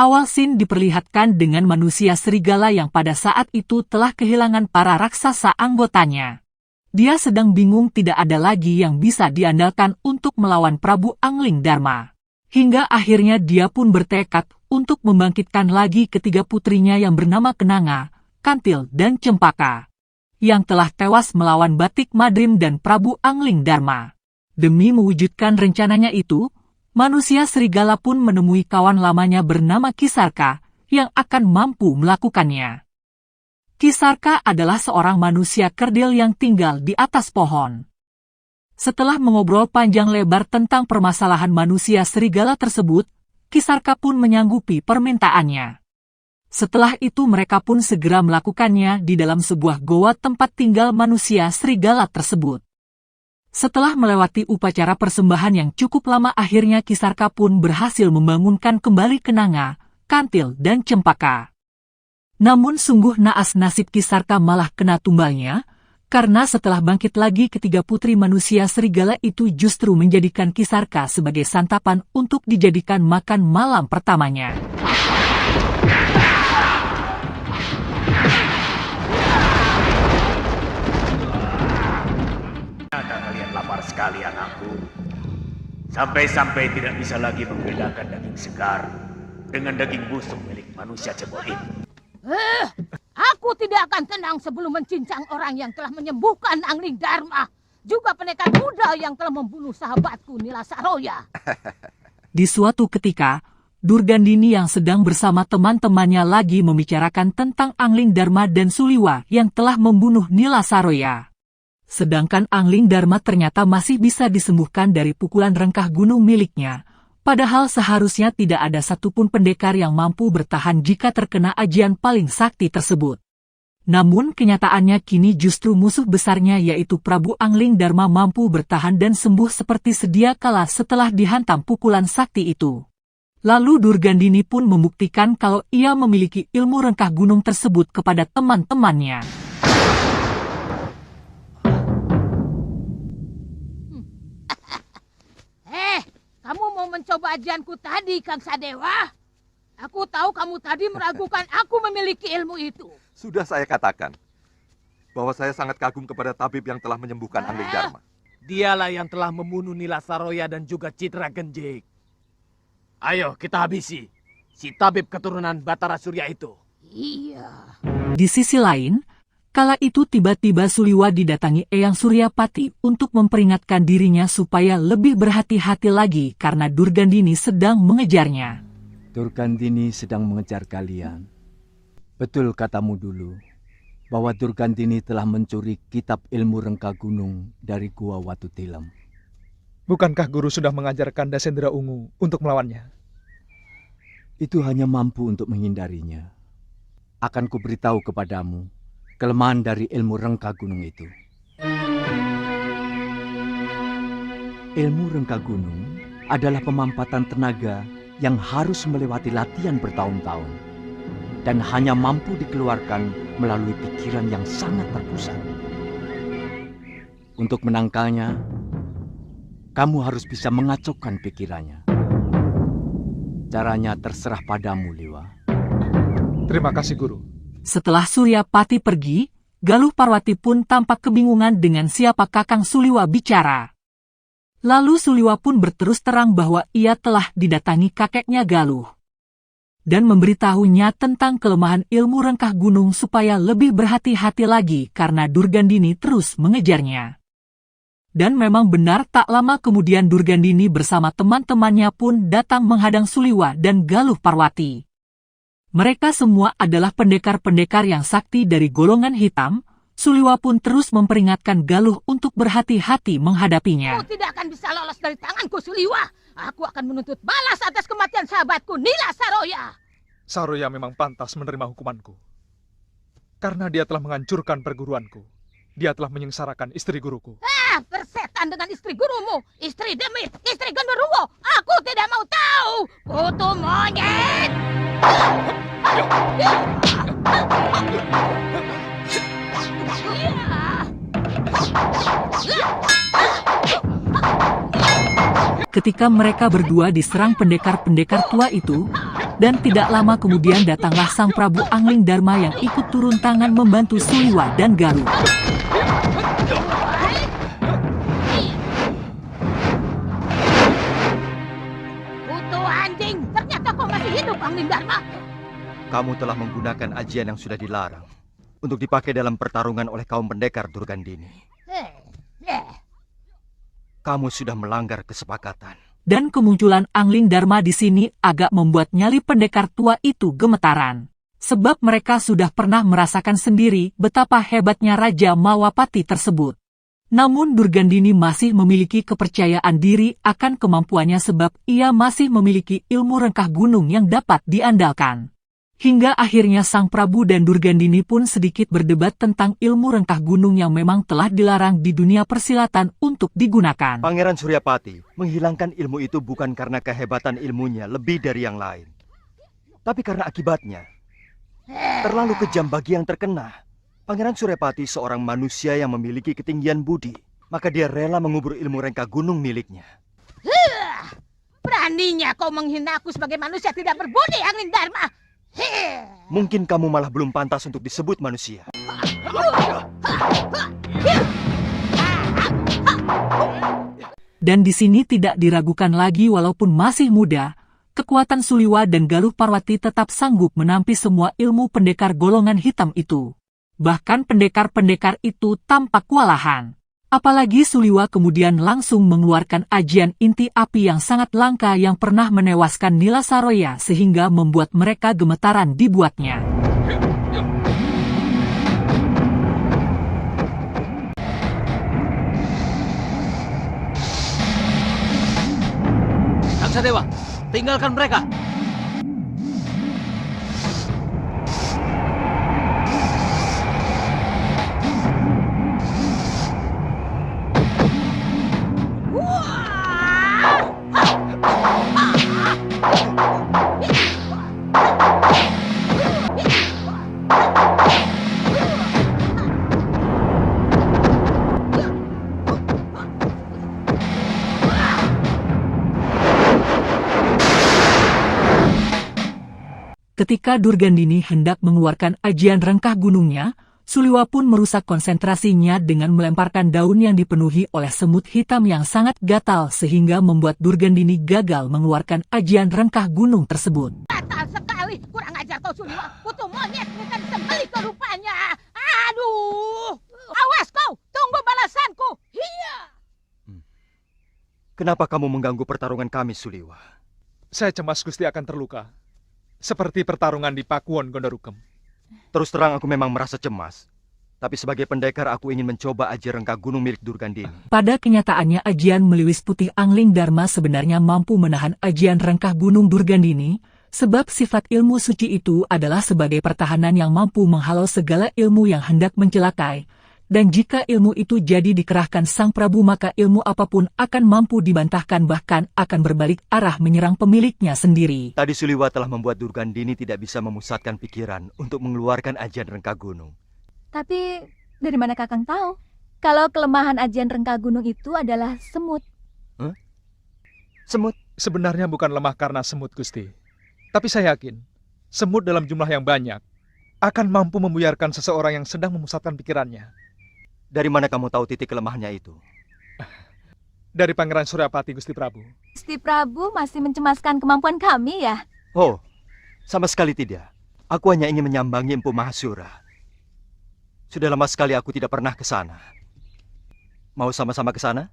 Awal scene diperlihatkan dengan manusia serigala yang pada saat itu telah kehilangan para raksasa anggotanya. Dia sedang bingung, tidak ada lagi yang bisa diandalkan untuk melawan Prabu Angling Dharma. Hingga akhirnya dia pun bertekad untuk membangkitkan lagi ketiga putrinya yang bernama Kenanga, Kantil, dan Cempaka, yang telah tewas melawan Batik Madrim dan Prabu Angling Dharma. Demi mewujudkan rencananya itu, manusia serigala pun menemui kawan lamanya bernama Kisarka yang akan mampu melakukannya. Kisarka adalah seorang manusia kerdil yang tinggal di atas pohon. Setelah mengobrol panjang lebar tentang permasalahan manusia serigala tersebut, Kisarka pun menyanggupi permintaannya. Setelah itu mereka pun segera melakukannya di dalam sebuah goa tempat tinggal manusia serigala tersebut. Setelah melewati upacara persembahan yang cukup lama, akhirnya Kisarka pun berhasil membangunkan kembali Kenanga, Kantil, dan Cempaka. Namun sungguh naas nasib Kisarka malah kena tumbalnya, karena setelah bangkit lagi ketiga putri manusia serigala itu justru menjadikan Kisarka sebagai santapan untuk dijadikan makan malam pertamanya. Kalian lapar sekali, anakku. Sampai-sampai tidak bisa lagi membedakan daging segar dengan daging busuk milik manusia cebol ini. Aku tidak akan tenang sebelum mencincang orang yang telah menyembuhkan Angling Dharma, juga pendekar muda yang telah membunuh sahabatku Nila Saroya. Di suatu ketika, Durgandini yang sedang bersama teman-temannya lagi membicarakan tentang Angling Dharma dan Suliwa yang telah membunuh Nila Saroya. Sedangkan Angling Dharma ternyata masih bisa disembuhkan dari pukulan rengkah gunung miliknya, padahal seharusnya tidak ada satupun pendekar yang mampu bertahan jika terkena ajian paling sakti tersebut. Namun kenyataannya kini justru musuh besarnya yaitu Prabu Angling Dharma mampu bertahan dan sembuh seperti sedia kala setelah dihantam pukulan sakti itu. Lalu Durgandini pun membuktikan kalau ia memiliki ilmu rengkah gunung tersebut kepada teman-temannya. Kamu mau mencoba ajianku tadi, Kang Sadewa? Aku tahu kamu tadi meragukan aku memiliki ilmu itu. Sudah saya katakan bahwa saya sangat kagum kepada tabib yang telah menyembuhkan Angling Dharma. Dialah yang telah membunuh Nila Saroya dan juga Citra Genjik. Ayo kita habisi si tabib keturunan Batara Surya itu. Iya. Di sisi lain, kala itu tiba-tiba Suliwa didatangi Eyang Suryapati untuk memperingatkan dirinya supaya lebih berhati-hati lagi karena Durgandini sedang mengejarnya. Durgandini sedang mengejar kalian. Betul katamu dulu, bahwa Durgandini telah mencuri kitab ilmu rengkah gunung dari Gua Watu Tilem. Bukankah guru sudah mengajarkan Dasendra Ungu untuk melawannya? Itu hanya mampu untuk menghindarinya. Akan kuberitahu kepadamu kelemahan dari ilmu rengkah gunung itu. Ilmu rengkah gunung adalah pemampatan tenaga yang harus melewati latihan bertahun-tahun dan hanya mampu dikeluarkan melalui pikiran yang sangat terpusat. Untuk menangkalnya, kamu harus bisa mengacaukan pikirannya. Caranya terserah padamu, Liwa. Terima kasih, Guru. Setelah Suryapati pergi, Galuh Parwati pun tampak kebingungan dengan siapa Kakang Suliwa bicara. Lalu Suliwa pun berterus terang bahwa ia telah didatangi kakeknya Galuh dan memberitahunya tentang kelemahan ilmu rengkah gunung supaya lebih berhati-hati lagi karena Durgandini terus mengejarnya. Dan memang benar, tak lama kemudian Durgandini bersama teman-temannya pun datang menghadang Suliwa dan Galuh Parwati. Mereka semua adalah pendekar-pendekar yang sakti dari golongan hitam. Suliwa pun terus memperingatkan Galuh untuk berhati-hati menghadapinya. Kau tidak akan bisa lolos dari tanganku, Suliwa. Aku akan menuntut balas atas kematian sahabatku, Nila Saroya. Saroya memang pantas menerima hukumanku. Karena dia telah menghancurkan perguruanku. Dia telah menyengsarakan istri guruku. Bersetan dengan istri gurumu, istri demit, istri genderuwo. Aku tidak mau tahu. Kutu monyet. Ketika mereka berdua diserang pendekar-pendekar tua itu, Dan tidak lama kemudian datanglah Sang Prabu Angling Dharma yang ikut turun tangan membantu Suliwa dan Galuh. Kutu anjing, ternyata kau masih hidup, Angling Dharma. Kamu telah menggunakan ajian yang sudah dilarang untuk dipakai dalam pertarungan oleh kaum pendekar Durgandini. Kamu sudah melanggar kesepakatan. Dan kemunculan Angling Dharma di sini agak membuat nyali pendekar tua itu gemetaran. Sebab mereka sudah pernah merasakan sendiri betapa hebatnya Raja Mawapati tersebut. Namun Durgandini masih memiliki kepercayaan diri akan kemampuannya sebab ia masih memiliki ilmu rengkah gunung yang dapat diandalkan. Hingga akhirnya Sang Prabu dan Durgandini pun sedikit berdebat tentang ilmu rengkah gunung yang memang telah dilarang di dunia persilatan untuk digunakan. Pangeran Suryapati menghilangkan ilmu itu bukan karena kehebatan ilmunya lebih dari yang lain, tapi karena akibatnya. Terlalu kejam bagi yang terkena. Pangeran Suryapati seorang manusia yang memiliki ketinggian budi, maka dia rela mengubur ilmu rengkah gunung miliknya. Beraninya kau menghina aku sebagai manusia tidak berbudi, Angling Dharma. Mungkin kamu malah belum pantas untuk disebut manusia. Dan di sini tidak diragukan lagi walaupun masih muda, kekuatan Suliwa dan Galuh Parwati tetap sanggup menampi semua ilmu pendekar golongan hitam itu. Bahkan pendekar-pendekar itu tampak kewalahan. Apalagi Suliwa kemudian langsung mengeluarkan ajian inti api yang sangat langka yang pernah menewaskan Nila Saroya sehingga membuat mereka gemetaran dibuatnya. Raksa Dewa, tinggalkan mereka. Ketika Durgandini hendak mengeluarkan ajian rengkah gunungnya, Suliwa pun merusak konsentrasinya dengan melemparkan daun yang dipenuhi oleh semut hitam yang sangat gatal sehingga membuat Durgandini gagal mengeluarkan ajian rengkah gunung tersebut. Gatal sekali, kurang ajar kau Suliwa. Kutu monyet minta disembelih kau rupanya. Aduh, awas kau, tunggu balasanku. Hiya. Kenapa kamu mengganggu pertarungan kami, Suliwa? Saya cemas Gusti akan terluka. Seperti pertarungan di Pakuwon Gondorukem. Terus terang aku memang merasa cemas. Tapi sebagai pendekar aku ingin mencoba ajian rengkah gunung milik Durgandini. Pada kenyataannya ajian meliwis putih Angling Dharma sebenarnya mampu menahan ajian rengkah gunung Durgandini, sebab sifat ilmu suci itu adalah sebagai pertahanan yang mampu menghalau segala ilmu yang hendak mencelakai. Dan jika ilmu itu jadi dikerahkan Sang Prabu maka ilmu apapun akan mampu dibantahkan bahkan akan berbalik arah menyerang pemiliknya sendiri. Tadi Suliwa telah membuat Durgandini tidak bisa memusatkan pikiran untuk mengeluarkan ajian rengkah gunung. Tapi dari mana Kakang tahu kalau kelemahan ajian rengkah gunung itu adalah semut? Semut? Sebenarnya bukan lemah karena semut, Gusti. Tapi saya yakin, semut dalam jumlah yang banyak akan mampu membuyarkan seseorang yang sedang memusatkan pikirannya. Dari mana kamu tahu titik kelemahannya itu? Dari Pangeran Suryapati, Gusti Prabu. Gusti Prabu masih mencemaskan kemampuan kami ya? Oh, sama sekali tidak. Aku hanya ingin menyambangi Empu Mahasura. Sudah lama sekali aku tidak pernah ke sana. Mau sama-sama ke sana?